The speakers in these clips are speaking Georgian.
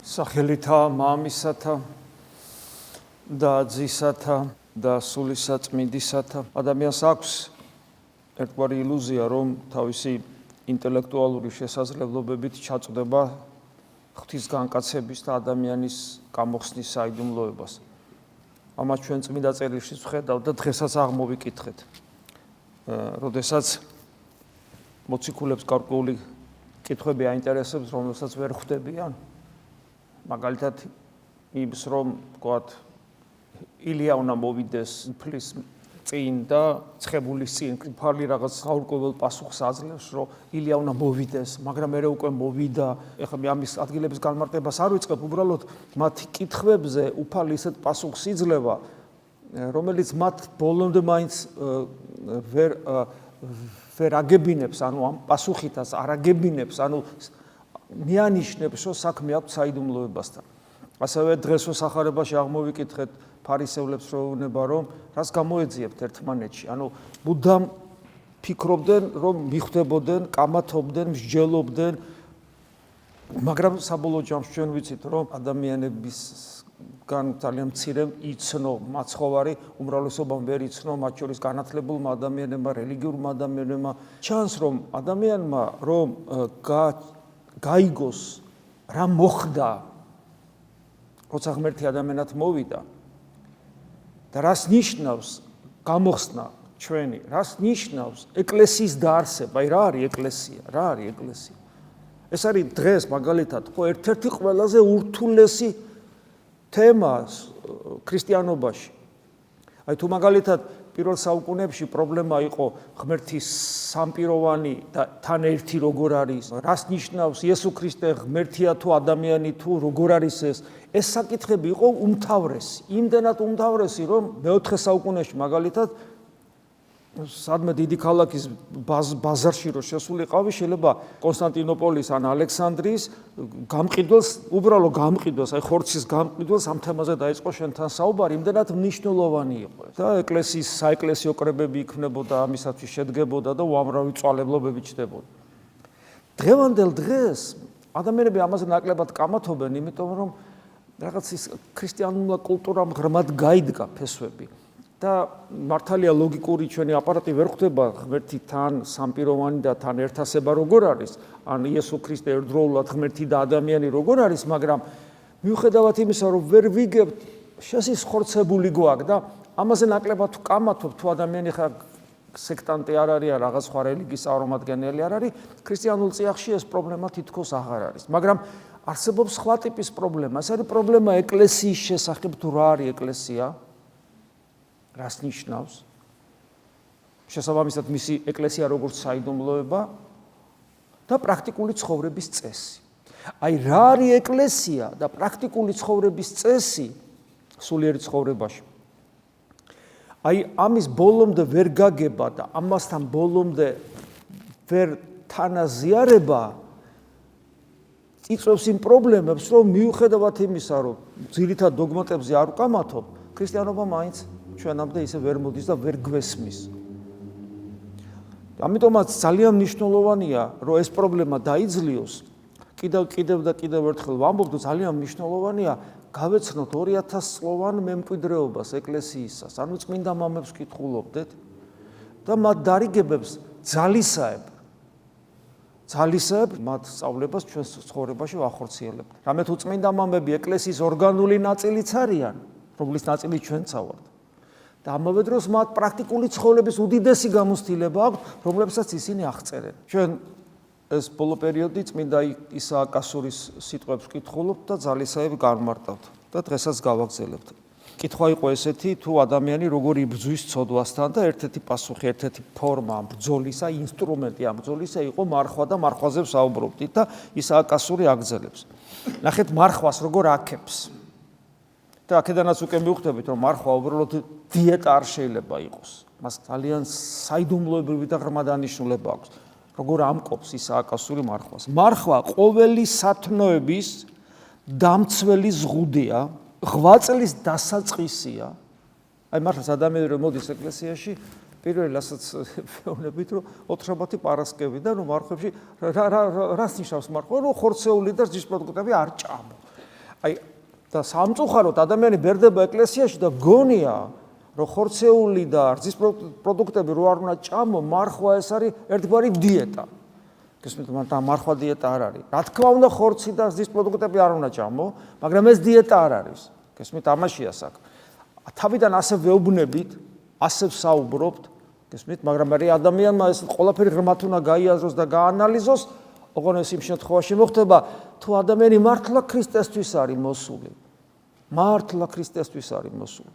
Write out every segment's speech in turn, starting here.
სახელითა მამისათა და ძისათა და სულისაწმინდისათა. ადამიანს აქვს ერთგვარი ილუზია, რომ თავისი ინტელექტუალური შესაძლებლობებით ჩაწვდება ღვთის განკაცების და ადამიანის გამოხსნის საიდუმლოებას. ამას ჩვენ წმინდა წერილში ვხედავთ და დღესაც აღმოვიკითხეთ. როდესაც მოციქულებს გარკვეული კითხვები აინტერესებს, რომელსაც ვერ ხვდებიან. მაგალითად, იმის რომ ვთქვათ, ილია უნდა მოვიდეს უფლის წინ და ცხებულის წინ, უფალი რაღაც საურკვეველ პასუხს აძლევს, რომ ილია უნდა მოვიდეს, მაგრამ მე უკვე მოვიდა. ეხლა მე ამის ადგილების განმარტებას არ ვიწყებ, უბრალოდ მათი კითხვებზე უფალი ისეთ პასუხს იძლევა, რომელიც მათ ბოლომდე მაინც ვერ აგებინებს, ანუ ამ პასუხითაც არ აგებინებს, ანუ მიანიშნებს, რომ საქმე აქვს საიდუმლოებასთან. ასევე დღეს სახარებაში აღმოვიკითხეთ ფარისევლებს როუნება, რომ რას გამოეძიებთ ერთმანეთში, ანუ მუდამ ფიქრობდნენ, რომ მიხვდებოდნენ, კამათობდნენ, მსჯელობდნენ, მაგრამ საბოლოო ჯამში ჩვენ ვიცით, რომ ადამიანებისგან ძალიან მცირემ იცნო მაცხოვარი, უმრავლესობამ ვერ იცნო, მათ შორის განათლებულმა ადამიანებმა, რელიგიურმა ადამიანებმა. ჩანს, რომ ადამიანმა რომ გაიგოს რა მოხდა, როცა ღმერთი ადამიანად მოვიდა და რას ნიშნავს გამოხსნა ჩვენი, რას ნიშნავს ეკლესიის დაარსება, რა არის ეკლესია, რა არის ეკლესია. ეს არის დღეს მაგალითად ერთ-ერთი ყველაზე ურთულესი თემა ქრისტიანობაში. აი თუ მაგალითად პირველ საუკუნეებში პრობლემა იყო ღმერთის სამპიროვანი და თან ერთი როგორ არის, რას ნიშნავს იესო ქრისტე ღმერთია თუ ადამიანი თუ როგორ არის ეს საკითხები იყო უმთავრესი, იმდენად უმთავრესი, რომ მეოთხე საუკუნეში მაგალითად სადმე დიდი ქალაქის ბაზარში რო შესულიყავი, შეიძლება კონსტანტინოპოლის ან ალექსანდრიის გამყიდველს, უბრალო გამყიდველს, აი ხორცის გამყიდველს ამ თემაზე დაიწყო შენთან საუბარი, იმდენად მნიშვნელოვანი იყო. და ეკლესიის საეკლესიო კრებები იქმნებოდა, ამისათვის შედგებოდა და უამრავი წვალებლობები ჩნდებოდა. დღევანდელ დღეს ადამიანები ამაზე ნაკლებად კამათობენ, იმიტომ რომ რაღაც ის ქრისტიანულმა კულტურამ ღრმად გაიდგა ფესვები. და მართალია ლოგიკური ჩვენი აპარატი ვერ ხვდება ღმერთი თან სამპიროვანი და თან ერთასება როგორ არის, ან იესო ქრისტე ერთდროულად ღმერთი და ადამიანი როგორ არის, მაგრამ მიუხედავად იმისა, რომ ვერ ვიგებთ, შესისხორცებული გვაქვს და ამაზე ნაკლებად ვკამათობ, თუ ადამიანი ხარ სექტანტი არ არის, რაღაც სხვა რელიგიის წარმომადგენელი არ არის, ქრისტიანულ წიაღში ეს პრობლემა თითქოს აღარ არის. მაგრამ არსებობს სხვა ტიპის პრობლემა. ეს არის პრობლემა ეკლესიის შესახებ, თუ რა არის ეკლესია, რას ნიშნავს? შესაბამისად მისი ეკლესია როგორც საიდუმლოება და პრაქტიკული ცხოვრების წესი. აი რა არის ეკლესია და პრაქტიკული ცხოვრების წესი სულიერ ცხოვრებაში. აი ამის ბოლომდე ვერ გაგება და ამასთან ბოლომდე ვერ თანაზიარება იწვევს იმ პრობლემებს, რომ მიუხედავად იმისა, რომ ძირითად დოგმატებზე არ ვკამათობ, ქრისტიანობა მაინც ჩვენამდე ისე ვერ მოდის და ვერ გვესმის. ამიტომაც ძალიან მნიშვნელოვანია, რომ ეს პრობლემა დაიძლიოს. კიდევ ერთხელ ვამბობ, ძალიან მნიშვნელოვანია გავეცნოთ 2000 წლოვან მემკვიდრეობას ეკლესიისას, ანუ წმინდა მამებს კითხულობდეთ და მათ დარიგებებს ძალისაებ მათ სწავლებას ჩვენს ცხოვრებაში ვახორციელებთ. რამე თუ წმინდა მამები ეკლესიის ორგანული ნაწილიც არიან, რომლის ნაწილი ჩვენც ვართ. და ამავე დროს მათ პრაქტიკული ცხოვრების უდიდესი გამოცდილება აქვს, რომლებსაც ისინი აღწერენ. ჩვენ ეს ბოლო პერიოდი წმინდა ისააკ ასურის სიტყვებს ვკითხულობთ და ძალისაებ განმარტავთ და დღესაც გავაგზავნებთ. კითხვა იყო ესეთი, თუ ადამიანი როგორ იბრძვის ცოდვასთან და ერთ-ერთი პასუხი, ერთ-ერთი ფორმა ბრძოლისა, ინსტრუმენტი ამ ბრძოლისა იყო მარხვა და მარხვაზე ვსაუბრობდით და ისააკ ასური აგრძელებს. ნახეთ მარხვას როგორ აქებს. და აქედანაც უკვე მივხვდებით, რომ მარხვა უბრალოდ დიეტა არ შეიძლება იყოს. მას ძალიან საიდუმლოებრივი და ღრმა დანიშნულება აქვს. როგორ ამკობს ისააკ ასური მარხვას. მარხვა ყოველი სათნოების დამცველი ზღუდია, ღვაწლის დასაწყისია. აი მართლაც ადამიანი რომ მოდის ეკლესიაში, პირველი რასაც ვეუბნებით, რომ ოთხშაბათი პარასკევი და რომ მარხვებში რას ნიშნავს მარხვა, რომ ხორცეული და რძის პროდუქტები არ ჭამო. აი და სამწუხაროდ ადამიანი ბერდება ეკლესიაში და გონია რომ ხორცეული და რძის პროდუქტები რო არ უნდა ჭამო, მარხვა ეს არის ერთგვარი დიეტა. გესმით, მაგრამ მარხვა დიეტა არ არის. რა თქმა უნდა, ხორცი და რძის პროდუქტები არ უნდა ჭამო, მაგრამ ეს დიეტა არ არის. გესმით, ამაშია საქმე. თავიდან ასე ვეუბნებით, ასე ვსაუბრობთ, გესმით, მაგრამ მე ადამიანმა ეს ყველაფერი ღრმად უნდა გაიაზროს და გაანალიზოს, ოღონდ ეს იმ შემთხვევაში მოხდება, თუ ადამიანი მართლა ქრისტესთვის არის მოსული. მართლა ქრისტესთვის არის მოსული.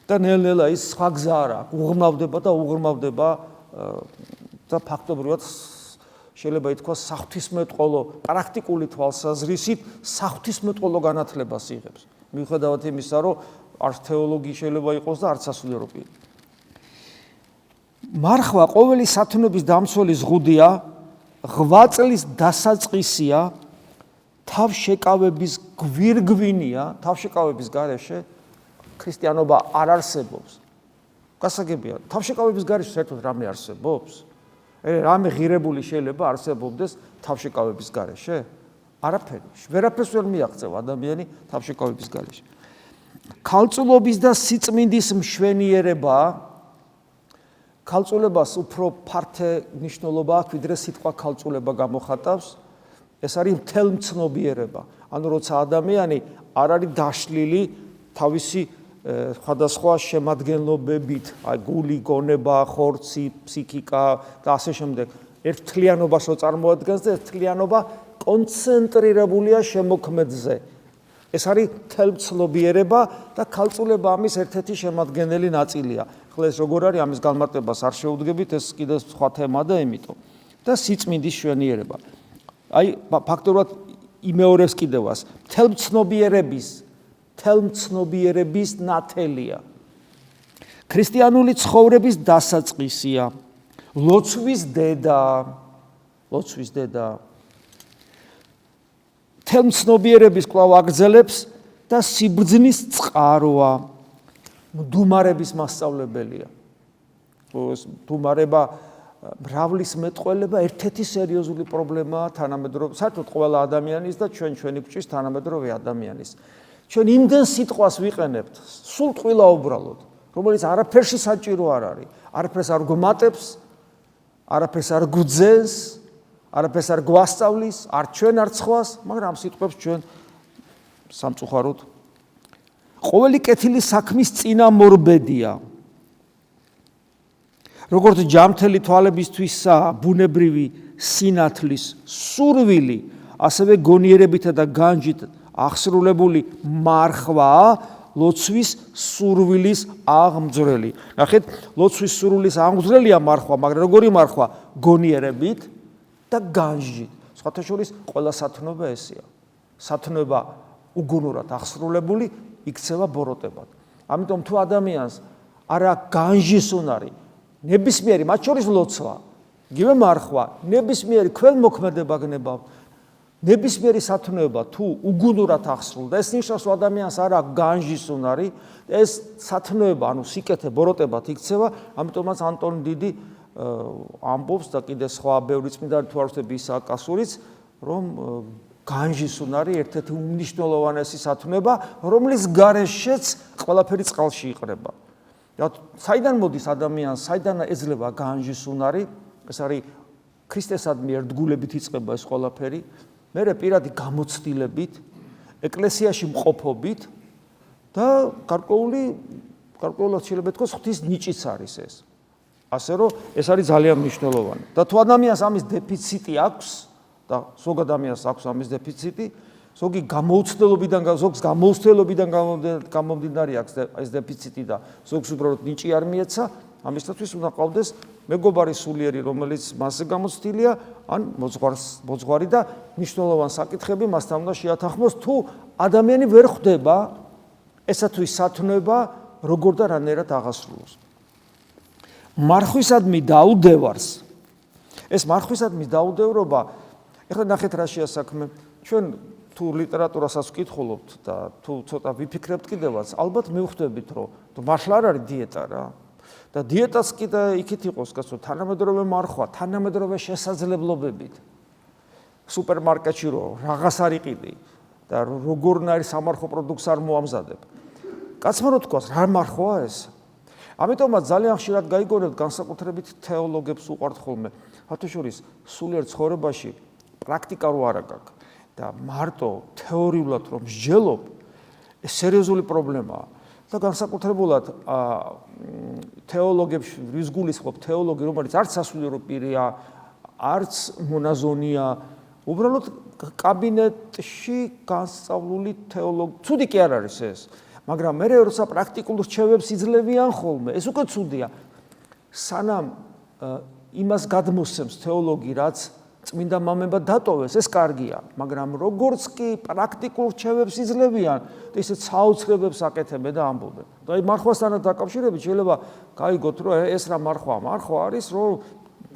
და ნელ-ნელა ის სხვა გზა არ აქვს, უღრმავდება და უღრმავდება და ფაქტობრივად შეიძლება ითქვას საღვთისმეტყველო პრაქტიკული თვალსაზრისით საღვთისმეტყველო განათლებას იღებს. მიუხედავად იმისა, რომ არც თეოლოგი შეიძლება იყოს და არც სასულიერო პირი. მარხვა ყოველი სათნოების დამცველი ზღუდია, ღვაწლის დასაწყისია, თავშეკავების გვირგვინია, თავშეკავების გარეშე ქრისტიანობა არ არსებობს. გასაგებია, თავშეკავების გარეშე საერთოდ რამე არსებობს? რამე ღირებული შეიძლება არსებობდეს თავშეკავების გარეშე? არაფერი. ვერაფერს ვერ მიაღწევ ადამიანი თავშეკავების გარეშე. ქალწულობის და სიწმინდის მშვენიერება, ქალწულებას უფრო ფართე მნიშვნელობა აქვს, ვიდრე სიტყვა ქალწულება გამოხატავს. ეს არის მთელმცნობიერება. ანუ როცა ადამიანი არ არის დაშლილი თავისი სხვადასხვა შემადგენლობებით, აი გული, გონება, ხორცი, ფსიქიკა და ასე შემდეგ. ერთ მთლიანობას რო წარმოადგენს და ეს მთლიანობა კონცენტრირებულია შემოქმედზე. ეს არის მთელმცნობიერება და ქალწულება ამის ერთ-ერთი შემადგენელი ნაწილია. ახლა ეს როგორ არის, ამის განმარტებას არ შეუდგებით, ეს კიდევ სხვა თემა და იმიტომ. და სიწმინდის შვენიერება. აი ფაქტობრივად იმეორებს კიდევას, მთელმცნობიერების ნათელია. ქრისტიანული ცხოვრების დასაწყისია, ლოცვის დედა. მთელმცნობიერების კვლავ აგრძელებს და სიბრძნის წყაროა, მდუმარების მასწავლებელია. მდუმარება მრავლის მეტყველება ერთ-ერთი სერიოზული პრობლემაა თანამედროვე, საერთოდ ყველა ადამიანის და ჩვენი გვჭის თანამედროვე ადამიანის. ჩვენ იმდენ სიტყვას ვიყენებთ, სულ ტყვილა უბრალოდ, რომელიც არაფერში საჭირო არ არის, არაფერს არ გვმატებს, არაფერს არ გვძენს, არაფერს არ გვასწავლის, არ ჩვენ არ სხვას, მაგრამ ამ სიტყვებს ჩვენ სამწუხაროდ ყოველი კეთილი საქმის წინამორბედია. როგორც ჯამთელი თვალებისთვისაა ბუნებრივი სინათლის სურვილი, ასევე გონიერებითა და განჯით აღსრულებული მარხვა ლოცვის სურვილის აღმძვრელი. ნახეთ, ლოცვის სურვილის აღმძვრელია მარხვა, მაგრამ როგორი მარხვა? გონიერებით და განჯით. სხვათა შორის ყველა სათნოება ესეა. სათნოება უგუნურად აღსრულებული იქცევა ბოროტებად. ამიტომ თუ ადამიანს არ აქვს განჯის უნარი, ნებისმიერი, მათ შორის ლოცვა, იგივე მარხვა, ნებისმიერი ქველმოქმედება გნებავ, ნებისმიერი სათნოება თუ უგუნურად აღსრულდა, ეს ნიშნავს, რომ ადამიანს არ აქვს განჯის უნარი, ეს სათნოება, ანუ სიკეთე ბოროტებად იქცევა, ამიტომაც ანტონ დიდი ამბობს და კიდე სხვა ბევრი წმინდანი თუ არ ვთქვი ისააკ კასურიც, რომ განჯის უნარი ერთ-ერთი უმნიშვნელოვანესი სათნოება, რომლის გარეშეც ყველაფერი წყალში იყრება. საიდან მოდის ადამიანს, საიდან ეძლევა განჯის უნარი? ეს არის ქრისტესადმი ერთგულებით იწყება ეს ყველაფერი, მერე პირადი გამოცდილებით, ეკლესიაში მყოფობით და გარკვეულად შეიძლება ითქვას ღვთის ნიჭიც არის ეს. ასე რომ ეს არის ძალიან მნიშვნელოვანი. და თუ ადამიანს ამის დეფიციტი აქვს და ზოგ ადამიანს აქვს ამის დეფიციტი, ზოგი ზოგს გამოუცდელობიდან გამომდინარე აქვს ეს დეფიციტი და ზოგს უბრალოდ ნიჭი არ მიეცა, ამისათვის უნდა ყავდეს მეგობარი სულიერი, რომელიც მასზე გამოცდილია, ან მოძღვარი და მნიშვნელოვანი საკითხები მასთან უნდა შეათანხმოს, თუ ადამიანი ვერ ხვდება ესა თუ ის სათნოება როგორ და რანაირად აღასრულოს. მარხვისადმი დაუდევარს. ეს მარხვისადმი დაუდევრობა, ეხლა ნახეთ რა შეასაქმე, ჩვენ თუ ლიტერატურასაც ვკითხულობთ და თუ ცოტა ვიფიქრებთ კიდევაც, ალბათ მივხვდებით, რომ მართლა არ არის დიეტა რა. და დიეტაც კიდე იქით იყოს, გასულ თანამედროვე მარხვა, თანამედროვე შესაძლებლობებით. სუპერმარკეტში რო რაღაც არ იყიდი, და როგორნაირი სამარხო პროდუქტს არ მოამზადებ. კაცმა რო თქვას, რა მარხოა ეს? ამიტომაც ძალიან ხშირად გაიგონებთ განსაკუთრებით თეოლოგებს უყვართ ხოლმე. ფათაშორის სულიერ ცხოვრებაში პრაქტიკა რო არა გაქვს და მარტო თეორიულად რომ მსჯელობ, ეს სერიოზული პრობლემაა. და განსაკუთრებულად თეოლოგებს ვის გულისხმობ თეოლოგი, რომელიც არც სასულიერო პირია, არც მონაზონია, უბრალოდ კაბინეტში განსწავლული თეოლოგი. ცუდი კი არ არის ეს, მაგრამ მე როცა პრაქტიკულ რჩევებს იძლევიან ხოლმე, ეს უკვე ცუდია. სანამ იმას გადმოსცემს თეოლოგი, რაც წმინდა მამებმა დატოვეს, ეს კარგია, მაგრამ როგორც კი პრაქტიკულ რჩევებს იძლევიან, ისე საოცრებებს აკეთებენ და ამბობენ. და აი მარხვასთან დაკავშირებით შეიძლება გაიგოთ, რომ ეს რა მარხვაა. მარხვა არის, რომ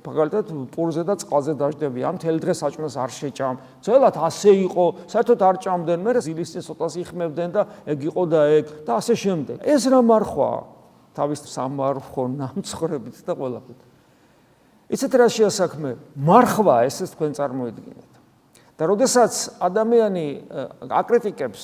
მაგალითად პურზე და წყალზე დაждები, ამ თელ დღეს საჭმელს არ შეჭამ. ძველად ასე იყო, საერთოდ არ ჭამდნენ, მე ზილის წინ ცოტას იხმევდნენ და ეგ იყო და ეგ და ასე შემდეგ. ეს რა მარხვაა? თავის სამარხო ნამცხრებით და ყველაფრით. იცით რა შეასაქმე? მარხვა ესეც თქვენ წარმოედგინეთ. და როდესაც ადამიანი აკრიტიკებს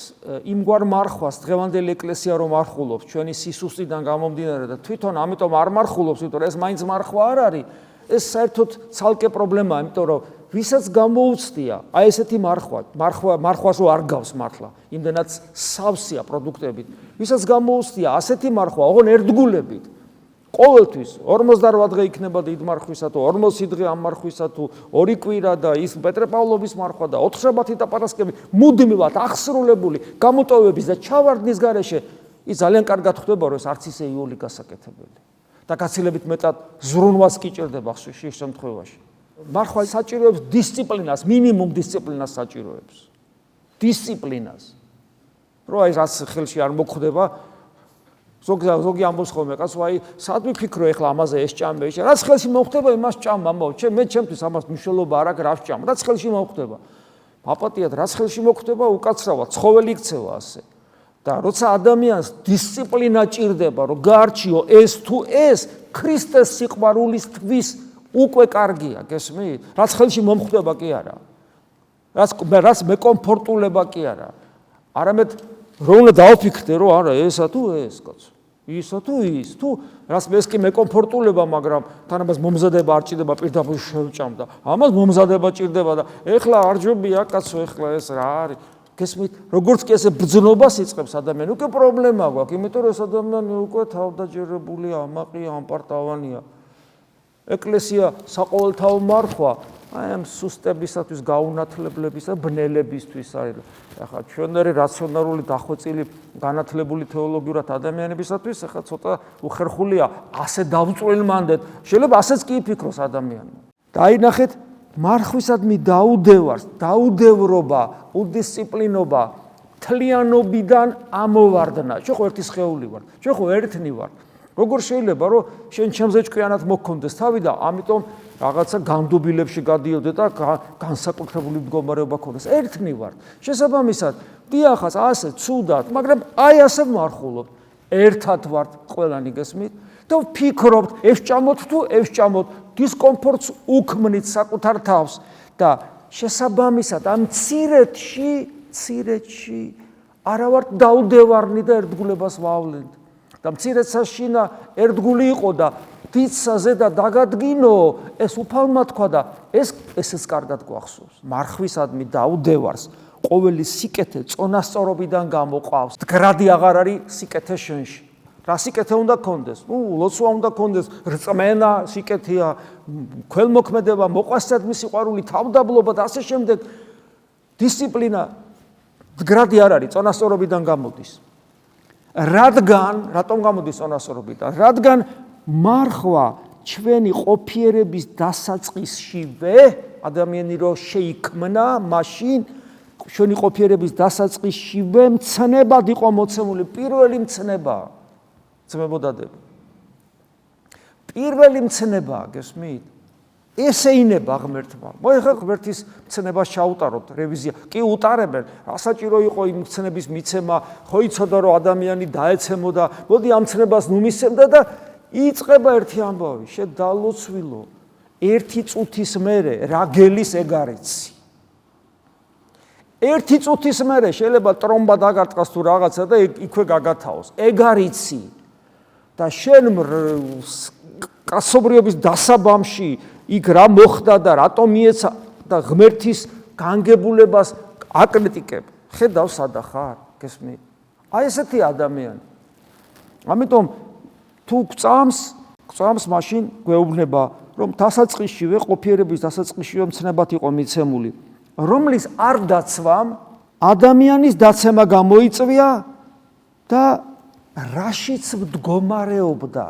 იმგვარ მარხვას დღევანდელი ეკლესია რომ არხულობს ჩვენი სისუსტიდან გამომდინარე და თვითონ ამიტომ არ მარხულობს, იმიტომ რომ ეს მაინც მარხვა არ არის, ეს საერთოდ ცალკე პრობლემაა, იმიტომ რომ ვისაც გამოუცდია აი ესეთი მარხვას რო არ გავს მართლა, იმდენად სავსეა პროდუქტებით, ვისაც გამოუცდია ასეთი მარხვა, ოღონ ერთგულებით ყოველთვის 48 დღე იქნება დიდ მარხვისა თუ 40 დღე ამ მარხვისა თუ 2 კვირა და ის პეტრე-პავლოვის მარხვა და 4 შაბათი და პარასკევი მუდმივად აღსრულებული გამოტოვების და ჩავარდნის გარეშე ის ძალიან კარგად ხდება რომ ეს არც ისე იოლი გასაკეთებელი და გაცილებით მეტად ზრუნვას კი ჭირდება ხშირ შემთხვევაში. მარხვა საჭიროებს დისციპლინას, მინიმუმ დისციპლინას საჭიროებს. დისციპლინას. რო აი რაც ხელში არ მოგხვდება ზოგი ამბობს ხოლმე კაცო, აი სად ვიფიქრო ეხლა ამაზე ეს ჭამე, რაც ხელში მომხდება იმას ჭამ, მამაო, მე ჩემთვის ამას მნიშვნელობა არ აქვს, რა ვჭამ, რაც ხელში მომხდება. აპატიად რაც ხელში მომხდება, უკაცრავად, ცხოველი იქცევა ასე. და როცა ადამიანს დისციპლინა ჭირდება, რომ გაარჩიო ეს თუ ეს, ქრისტეს სიყვარულისთვის უკვე კარგია, გესმით? რაც ხელში მომხდება კი არა. რაც მეკომფორტულება კი არა. არამედ რომ უნდა დავფიქრდე, რომ არა, ესა თუ ეს, კაცო. ისა თუ ის, თუ რაც ეს კი მეკომფორტულება, მაგრამ თანაბას მომზადება არ ჭირდება პირდაპირ შევჭამ და ამას მომზადება ჭირდება და ეხლა არ ჯობია, კაცო, ეხლა ეს რა არის? გესმით, როგორც კი ესე ბრძნობას იწყებს ადამიანი, უკვე პრობლემა გვაქვს, იმიტომ რომ ეს ადამიანი უკვე თავდაჯერებულია, ამაყია, ამპარტავანია. ეკლესია საყოველთაო მარხვა აი ამ სუსტებისათვის, გაუნათლებლების და ბნელებისთვის არის. ახლა ჩვენერი რაციონალური დახვეწილი განათლებული თეოლოგიურად ადამიანებისათვის ახლა ცოტა უხერხულია ასე დავწვრილმანდეთ. შეიძლება ასეც კი იფიქროს ადამიანმა. და აი ნახეთ, მარხვისადმი დაუდევრობა, უდისციპლინობა თლიანობიდან ამოვარდნა. ჩვენ ხო ერთი სხეული ვართ, ჩვენ ხო ერთნი ვართ. როგორ შეიძლება რომ შენ ჩემზე ჭკვიანად მოქონდეს თავი და ამიტომ რაღაცა განდობილებში გადიოდე და განსაკუთრებული მდგომარეობა ქონდეს. ერთნი ვართ. შესაბამისად, დიახაც ასე ცუდად, მაგრამ აი ასე ვმარხულობთ. ერთად ვართ ყველანი, გესმით? და ვფიქრობთ, ეს ჭამოთ თუ ეს ჭამოთ, დისკომფორტს უქმნით საკუთარ თავს და შესაბამისად ამ მცირედში არა ვართ დაუდევარნი და ერთგულებას ვავლენთ. და მცირედსა შინა ერთგული იყო და დიდსა ზედა დაგადგინო, ეს უფალმა თქვა და ესეც კარგად გვახსოვს. მარხვისადმი დაუდევარს ყოველი სიკეთე წონასწორობიდან გამოყავს. მდგრადი აღარ არის სიკეთე შენში. რა სიკეთე უნდა გქონდეს? ლოცვა უნდა გქონდეს, რწმენა სიკეთეა, ქველმოქმედება, მოყვასადმი სიყვარული, თავდაბლობა და ასე შემდეგ. დისციპლინა მდგრადი არ არის, წონასწორობიდან გამოდის. რატომ გამოდის წონასწორობიდან? რადგან მარხვა ჩვენი ყოფიერების დასაწყისშივე, ადამიანი რო შეიქმნა, მაშინ ჩვენი ყოფიერების დასაწყისშივე მცნებად იყო მოცემული, პირველი მცნება. ძმებოდადები. პირველი მცნება, გესმით? ესეინება ღმერთმა. მოიხა ღმერთის მცნებას ჩაუტაროთ რევიზია. კი უტარებენ, ასაჭირო იყო იმ მცნების მიცემა, ხო იცოდა რომ ადამიანი დაეცემოდა, მოდი ამ მცნებას ნუ მისცემდა და იწყება ერთი ამბავი, შედალოცვილო, ერთი წუთის მერე რა გელის ეგ არიცი. ერთი წუთის მერე შეიძლება ტრომბა დაგარტყას თუ რაღაცა და იქვე გაგათაოს. ეგ არიცი. და შენ კაცობრიობის დასაბამში იქ რა მოხდა და რატომ მიეცა და ღმერთის განგებულებას აკრიტიკებ. ხედავ სადა ხარ, გესმით? აი ესეთი ადამიანი. ამიტომ თუ გწამს მაშინ გვეუბნება, რომ დასაწყისშივე ყოფიერების დასაწყისშივე მცნებად იყო მიცემული, რომლის არ დაცვამ ადამიანის დაცემა გამოიწვია და რაშიც მდგომარეობდა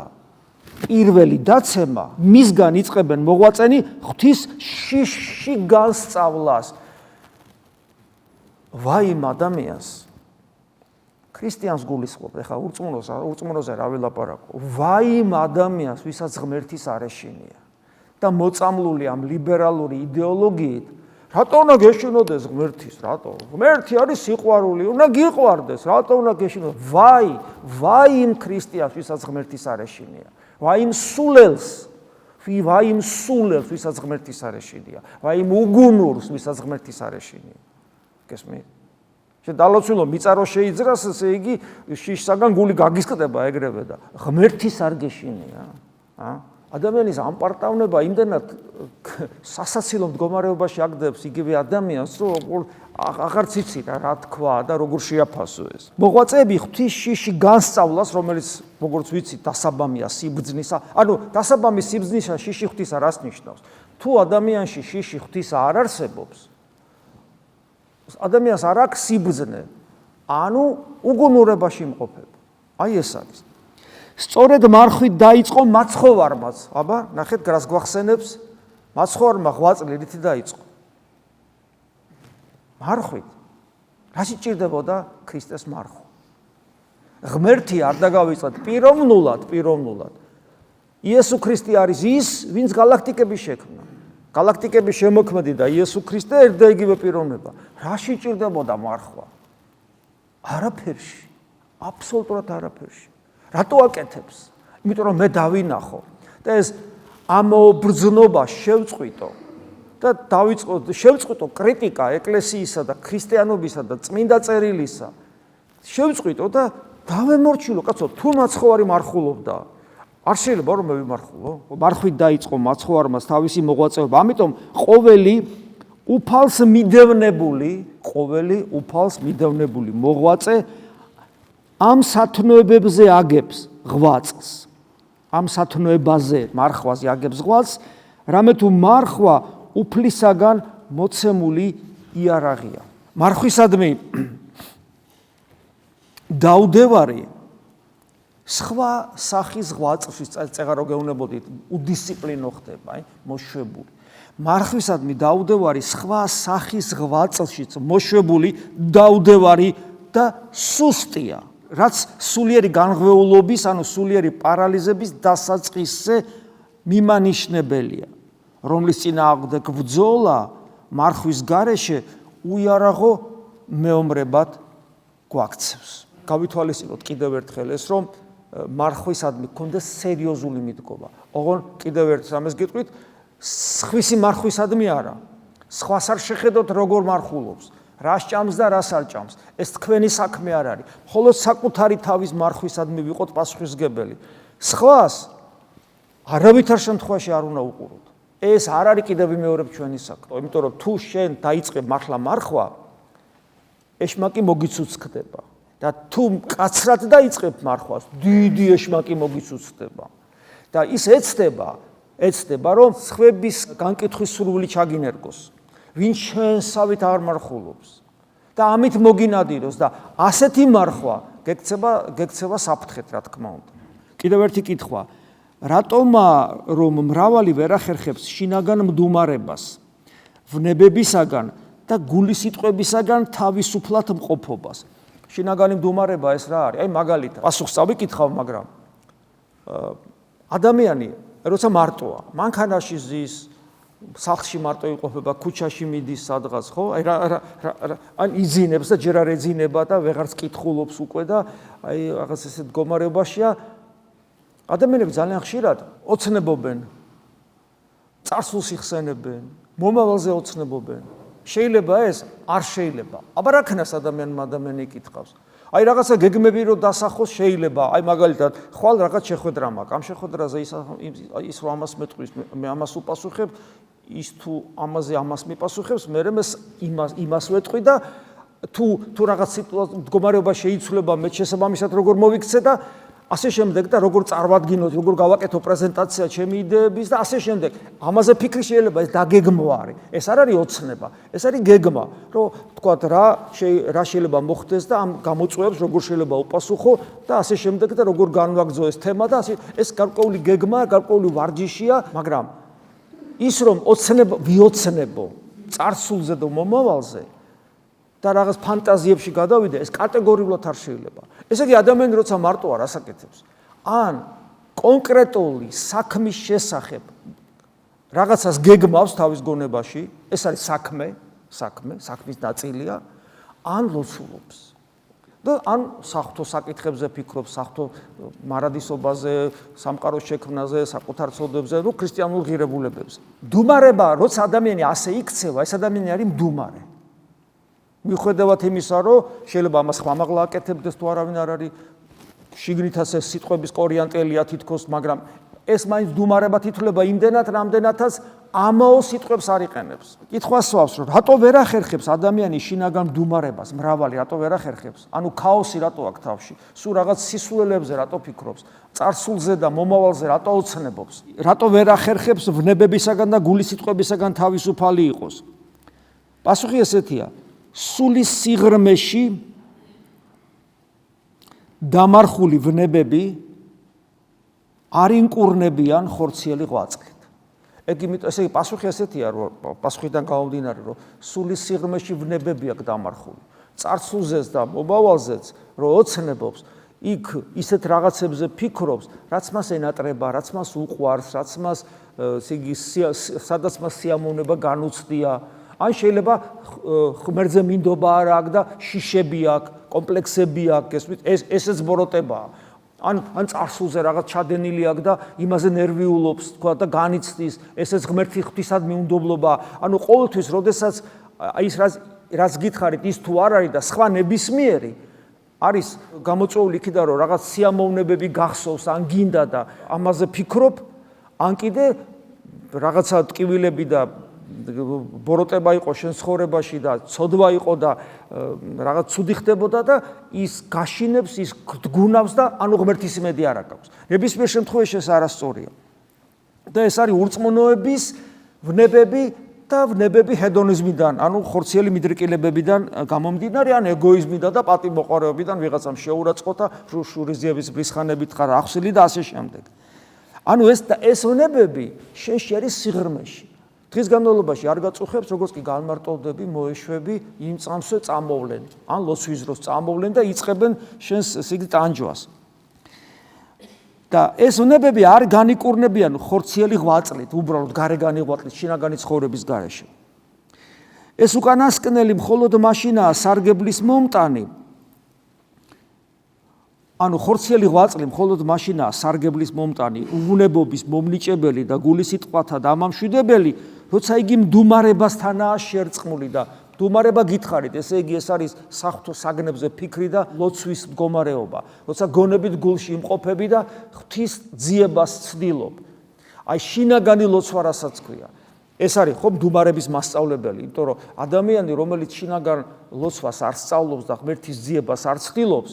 პირველი დაცემა, მისგან იწყებენ მოღვაწენი ღვთის შიში განსწავლას. ვაიმ ადამიანს ქრისტიანს გულისხმობ, ეხლა ურწმუნოზე რა ველაპარაკო. ვაიმ ადამიანს, ვისაც ღმერთის არ ეშინია და მოწამლული ამ ლიბერალური იდეოლოგიით, რატო უნდა გეშინოდეს ღმერთის, რატო? ღმერთი არის სიყვარული, უნდა გიყვარდეს, რატო უნდა გეშინოდეს? ვაი იმ ქრისტიანს, ვისაც ღმერთის არ ეშინია. ვაი იმ სულელს, ვისაც ღმერთის არ ეშინია. ვაი იმ უგუნურს, ვისაც ღმერთის არ ეშინია. გესმით? შედალოცულო მიწარო შეიძრას, ესე იგი შიშსაგან გული გაგისკდება ეგრევე და ღმერთის არ გეშინია. ადამიანის ამპარტავნება იმდენად სასაცილო მდგომარეობაში აგდებს იგივე ადამიანს, რომ აღარც იცი რა თქვა და როგორ შეაფასო ეს. მოღვაწეები ღვთის შიში განსწავლას, რომელიც როგორც ვიცი, დასაბამია სიბრძნისა. ანუ დასაბამი სიბრძნისა შიში ღვთისა რას ნიშნავს? თუ ადამიანში შიში ღვთისა არ არსებობს, ადამიანს არ აქვს სიბრძნე, ანუ უგუნურებაში იმყოფება. აი ეს არის. სწორედ მარხვით დაიწყო მაცხოვარმაც. აბა, ნახეთ, გრას გვახსენებს, მაცხოვარმა ღვაწლი რითი დაიწყო? მარხვით. რაში ჭირდებოდა ქრისტეს მარხვა? ღმერთი არ დაგავიწყდეთ პიროვნულად. იესო ქრისტე არის ის, ვინც გალაქტიკები შექმნა. გალაქტიკების შემოქმედი და იესო ქრისტე ერთ და იგივე პიროვნება. რაში ჭირდებოდა მარხვა? არაფერში. აბსოლუტურად არაფერში. რატო აკეთებს? იმიტომ რომ მე დავინახო და ეს ამობრძნობა შევწყვიტო და შევწყვიტო კრიტიკა ეკლესიისა და ქრისტიანობისა და წმინდა წერილისა. შევწყვიტო და დავემორჩილო, კაცო, თუ მაცხოვარი მარხულობდა, არ შეიძლება რომ მე ვიმარხულო. მარხვით დაიწყო მაცხოვარმას თავისი მოღვაწეობა. ამიტომ ყოველი უფალს მიდევნებული მოღვაწე ამ სათნოებებზე აგებს ღვაწლს. ამ სათნოებაზე მარხვაზე აგებს ღვაწლს, რამე თუ მარხვა უფლისაგან მოცემული იარაღია. მარხვისადმი დაუდევარი სხვა სახის ღვაწლში წეღარო გეუნებოდით, უდისციპლინო ხდება, მოშვებული. მარხვისადმი დაუდევარი სხვა სახის ღვაწლშიც მოშვებული დაუდევარი და სუსტია. რაც სულიერი განღვეულობის, ანუ სულიერი პარალიზების დასაწყისზე მიმანიშნებელია, რომლის წინააღმდეგ ბრძოლა მარხვის გარეშე უიარაღო მეომრებად გვაქცევს. გავითვალისწინოთ კიდევ ერთხელ ეს, რომ მარხვისადმი გქონდეს სერიოზული მიდგომა. ოღონ კიდევ ერთ რამეს გიტყვით, სხვისი მარხვისადმი არა. სხვას არ შეხედოთ როგორ მარხულობს. რა სჭამს და რას არ ჭამს. ეს თქვენი საქმე არ არის. მხოლოდ საკუთარი თავის მარხვისადმი ვიყოთ პასუხისმგებელი. სხვას არავითარ შემთხვევაში არ უნდა უყუროთ. ეს არ არის კიდევ ვიმეორებ ჩვენი საქმე. იმიტომ რომ თუ შენ დაიწყებ მართლა მარხვა, ეშმაკი მოგიცუცქდება. და თუ მკაცრად დაიწყებ მარხვას, დიდი ეშმაკი მოგიცუცქდება. და ის ეცდება, რომ სხვების განკითხვის სურვილი ჩაგინერგოს. ვინ შენსავით არ მარხულობს და ამით მოგინადიროს და ასეთი მარხვა გექცევა საფრთხეთ, რა თქმა უნდა. კიდევ ერთი კითხვა, რატომა რომ მრავალი ვერ ახერხებს შინაგან მდუმარებას, ვნებებისაგან და გულისიტყვებისაგან თავისუფლად მყოფობას? შინაგანი მდუმარება ეს რა არის? აი მაგალითად, პასუხს წავიკითხავ, მაგრამ ადამიანი როცა მარტოა, მანქანაში ზის, სახლში მარტო იყოფება, ქუჩაში მიდის სადღაც, ხო? აი ან იძინებს და ჯერ არ ეძინება და ვეღარც კითხულობს უკვე და აი რაღაც ესეთ მდგომარეობაშია. ადამიანები ძალიან ხშირად ოცნებობენ, წარსულს იხსენებენ, მომავალზე ოცნებობენ. შეიძლება ეს არ შეიძლება. აბა რა ქნას ადამიანი იკითხავს. აი რაღაცა გეგმები რო დასახოს შეიძლება, აი მაგალითად, ხვალ რაღაც შეხვედრა მაქვს. ამ შეხვედრაზე ის რომ ამას მეტყვის, მე ამას უპასუხებ, ის თუ ამაზე ამას მიპასუხებს, მე იმას ვეტყვი და თუ რაღაც მდგომარეობა შეიცვლება მე შესაბამისად როგორ მოვიქცე და ასე შემდეგ და როგორ წარმოვადგინოთ, როგორ გავაკეთო პრეზენტაცია ჩემი იდეების და ასე შემდეგ. ამაზე ფიქრი შეიძლება ეს დაგეგმვა არის. ეს არ არის ოცნება, ეს არის გეგმა, რომ თქვათ რა შეიძლება მოხდეს და ამ გამოწვევებს როგორ შეიძლება უპასუხო და ასე შემდეგ და როგორ განვაგრძო ეს თემა და ეს გარკვეული გეგმა, გარკვეული ვარჯიშია, მაგრამ ის რომ ვიოცნებო წარსულზე და მომავალზე და რაღაც ფანტაზიებში გადავიდე, ეს კატეგორიულად არ შეიძლება. ესე იგი ადამიანი როცა მარტო არ ასაკეთებს, ან კონკრეტული საქმის შესახებ რაღაცას გეგმავს თავის გონებაში, ეს არის საქმის ნაწილია, ან ლოცულობს. და ან საღვთო საკითხებზე ფიქრობს, საღვთო მარადისობაზე, სამყაროს შექმნაზე, საკუთარ ცოდვებზე, ნუ ქრისტიანულ ღირებულებებზე. მდუმარება, როცა ადამიანი ასე იქცევა, ეს ადამიანი არის მდუმარე. მიუხედავად იმისა, რომ შეიძლება ამას ხმამაღლა აკეთებდეს თუ არავინ არ არის, შიგნითაც ეს სიტყვების კორიანტელია თითქოს, მაგრამ ეს მაინც მდუმარება თითქოს იმდენად, რამდენადაც ამაო სიტყვებს არ იყენებს. კითხვა სვავს, რომ რატო ვერ ახერხებს ადამიანი შინაგან მდუმარებას, მრავალი რატო ვერ ახერხებს? ანუ ქაოსი რატო აქვს თავში? სულ რაღაც სისულელებზე რატო ფიქრობს? წარსულზე და მომავალზე რატო ოცნებობს? რატო ვერ ახერხებს ვნებებისაგან და გულის სიტყვებისაგან თავისუფალი იყოს? პასუხი ესეთია: სულის სიღრმეში დამარხული ვნებები არ ინკურნებიან ხორციელი ღვაწლით. ესე იგი პასუხი ესეთია, რომ პასუხიდან გამომდინარე, რომ სულის სიღრმეში ვნებები აქვს დამარხული. წარსულზეც და მომავალზეც რო ოცნებობს, იქ ისეთ რაღაცებზე ფიქრობს, რაც მას ენატრება, რაც მას უყვარს, რაც მას სადაც მას სიამოვნება განუცდია. ან შეიძლება ღმერთზე მინდობა არ აქვს და შიშები აქვს, კომპლექსები აქვს, ესეც ბოროტებაა. ან წარსულზე რაღაც ჩადენილი აქვს და იმაზე ნერვიულობს, თქვა და განიცდის, ესეც ღმერთი ღვთისადმი უნდობლობაა. ანუ ყოველთვის, როდესაც ის რაც გითხარით, ის თუ არ არის და სხვა ნებისმიერი არის გამოწვეული იქიდან, რომ რაღაც სიამოვნებები გახსოვს, ან გინდა და ამაზე ფიქრობ, ან კიდე რაღაცა ტკივილები და ბოროტება იყო შენ ცხოვრებაში და ცოდვა იყო და რაღაც ცუდი ხდებოდა და ის გაშინებს, ის გგუნავს და ანუ ღმერთის იმედი არ აქვს. ნებისმიერ შემთხვევაში ეს არასწორია. და ეს არის ურწმუნოების ვნებები და ვნებები ჰედონიზმიდან, ანუ ხორციელი მიდრეკილებებიდან გამომდინარე, ან ეგოიზმიდან და პატიმოყვარეობიდან ვიღაცამ შეურაცხყოფა, შურიზიების ბრისხანებით ხარ ახსილი და ასე შემდეგ. ანუ ეს ვნებები შენში არის სიღრმეში. დღის განმავლობაში არ გაწუხებს, როგორც კი განმარტოვდები, მოეშვები, იმ წამსვე წამოვლენ, ან ლოცვის დროს წამოვლენ და იწყებენ შენს სიგი ტანჯვას. და ეს ვნებები არ განიკურნებიან ხორციელი ღვაწლით, უბრალოდ გარეგანი ღვაწლით, შინაგანი ცხოვრების გარეშე. ეს უკანასკნელი მხოლოდ მაშინაა სარგებლის მომტანი. ანუ ხორციელი ღვაწლი მხოლოდ მაშინაა სარგებლის მომტანი, უვნებობის მომნიჭებელი და გულის სიტყვათა დამამშვიდებელი, როცა იგი მდუმარებასთანაა შერწყმული და მდუმარება გითხარით, ესე იგი ეს არის საღვთო საგნებზე ფიქრი და ლოცვის მდგომარეობა, როცა გონებით გულში იმყოფები და ღვთის ძიებას ცდილობ. აი შინაგანი ლოცვა რასაც ქვია. ეს არის ხო მდუმარების მასწავლებელი, იმიტომ რომ ადამიანი, რომელიც შინაგან ლოცვას არ სწავლობს და ღმერთის ძიებას არ ცდილობს,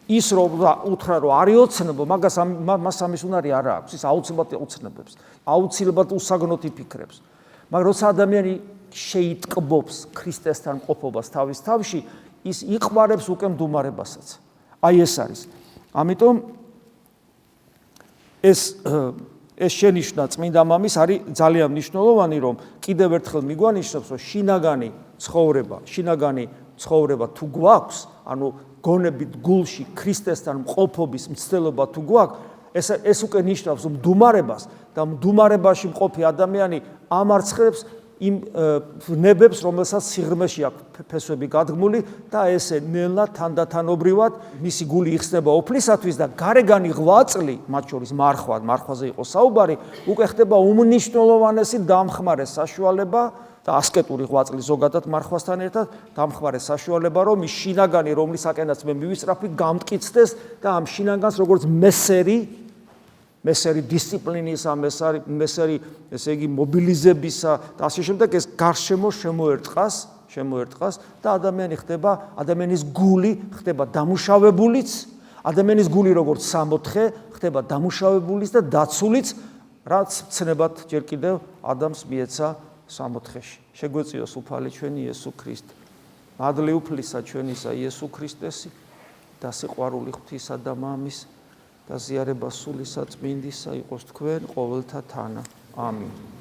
ის რომ უთხრა რომ არის ოცნებო, მას ამის უნარი არ აქვს, ის აუცილებლად ოცნებებს, აუცილებლად უსაგნოთ იფიქრებს. მაგრამ როცა ადამიანი შეიტკბობს ქრისტესთან ყოფობას თავის თავში, ის იყვარებს უკვე მდუმარებასაც. აი ეს არის. ამიტომ ეს შენიშვნა წმინდა მამის არის ძალიან მნიშვნელოვანი, რომ კიდევ ერთხელ მიგვანიშნებს, რომ შინაგანი ცხოვრება თუ გვაქვს, ანუ გონებით გულში ქრისტესთან მყოფობის მცდელობა თუ გვაქვს, ეს უკვე ნიშნავს მდუმარებას და მდუმარებაში მყოფი ადამიანი ამარცხებს იმ ვნებებს, რომელსაც სიღრმეში აქვს ფესვები გადგმული და ესე ნელა თანდათანობრივად მისი გული იხსნება ოფლისათვის და გარეგანი ღვაწლი, მათ შორის მარხვაზე იყო საუბარი, უკვე ხდება უმნიშვნელოვანესი დამხმარე საშუალება და ასკეტური ღვაწლი ზოგადად მარხვასთან ერთად დამხმარე საშუალება, რომ ის შინაგანი, რომლისაკენაც მე მივისწრაფი, გამტკიცდეს და ამ შინაგანს როგორც მესერი დისციპლინისა, მესერი ესე იგი მობილიზებისა და ასე შემდეგ ეს გარშემო შემოერტყას და ადამიანის გული ხდება დამუშავებულიც, ადამიანის გული როგორც სამოთხე ხდება დამუშავებულიც და დაცულიც, რაც ცნებად ჯერ კიდევ ადამიანს მიეცა სამოთხეში. შეგვეწიოს უფალი ჩვენი იესო ქრისტე. მადლი უფლისა ჩვენისა იესო ქრისტესი და სიყვარული ღვთისა და მამის და ზიარება სულისა წმინდისა იყოს თქვენ ყოველთა თანა. ამინ.